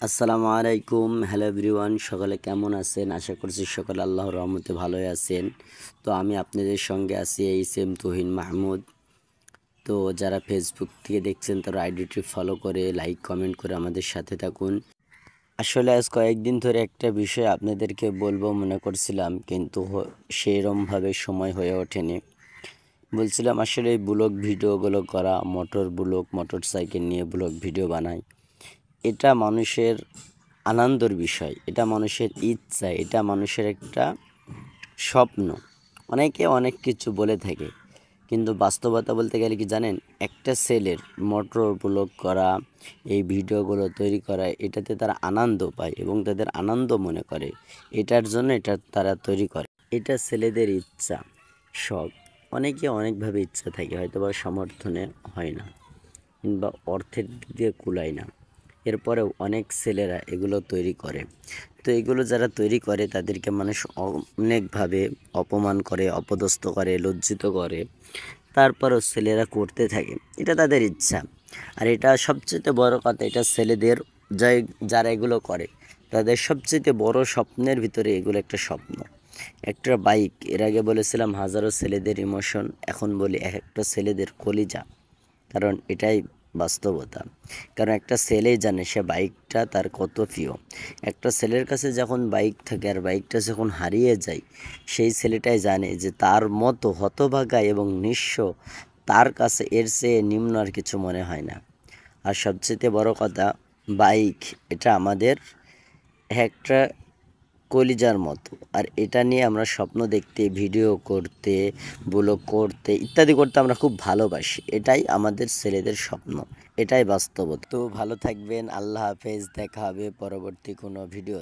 আসসালামু আলাইকুম, hello everyone. সকলে কেমন আছেন? আশা করছি সকলে আল্লাহর রহমতে ভালোই আছেন। তো আমি আপনাদের সঙ্গে আছি এই সেম তুহিন মাহমুদ। তো যারা ফেসবুক থেকে দেখছেন তারা আইডিটি ফলো করে লাইক কমেন্ট করে আমাদের সাথে থাকুন। আসলে আজ কয়েকদিন ধরে একটা বিষয় আপনাদেরকে বলবো মনে করছিলাম, কিন্তু সেরমভাবে সময় হয়ে ওঠেনি। বলছিলাম আসলে এই ব্লগ ভিডিওগুলো করা, মোটর সাইকেল নিয়ে ব্লগ ভিডিও বানাই, এটা মানুষের আনন্দের বিষয়, এটা মানুষের ইচ্ছা, এটা মানুষের একটা স্বপ্ন। অনেকে অনেক কিছু বলে থাকে, কিন্তু বাস্তবতা বলতে গেলে কি জানেন, একটা ছেলের মোটর ব্লগ করা, এই ভিডিওগুলো তৈরি করা, এটাতে তারা আনন্দ পায় এবং তাদের আনন্দ মনে করে, এটার জন্য এটা তারা তৈরি করে। এটা ছেলেদের ইচ্ছা, শখ। অনেকে অনেকভাবে ইচ্ছা থাকে, হয়তো বা সমর্থনে হয় না কিংবা অর্থের দিক দিয়ে কুলায় না, এরপরেও অনেক ছেলেরা এগুলো তৈরি করে। তো এগুলো যারা তৈরি করে তাদেরকে মানুষ অনেকভাবে অপমান করে, অপদস্থ করে, লজ্জিত করে, তারপরেও ছেলেরা করতে থাকে, এটা তাদের ইচ্ছা। আর এটা সবচেয়ে বড় কথা, এটা ছেলেদের যারা এগুলো করে তাদের সবচেয়ে বড় স্বপ্নের ভিতরে এগুলো একটা স্বপ্ন। একটা বাইক, এর আগে বলেছিলাম হাজারো ছেলেদের ইমোশন, এখন বলি এক একটা ছেলেদের কলিজা। কারণ এটাই বাস্তবতা। কারণ একটা ছেলেই জানে সে বাইকটা তার কত প্রিয়। একটা ছেলের কাছে যখন বাইক থাকে আর বাইকটা যখন হারিয়ে যায়, সেই ছেলেটাই জানে যে তার মতো হতভাগা এবং নিঃস্ব তার কাছে এর চেয়ে নিম্ন আর কিছু মনে হয় না। আর সবচেয়ে বড় কথা, বাইক এটা আমাদের একটা কলিজার মতো। আর এটা নিয়ে আমরা স্বপ্ন দেখতে, ভিডিও করতে, ব্লগ করতে, ইত্যাদি করতে আমরা খুব ভালোবাসি। এটাই আমাদের ছেলেদের স্বপ্ন, এটাই বাস্তবতা। তো ভালো থাকবেন, আল্লাহ হাফেজ, দেখা হবে পরবর্তী কোনো ভিডিও।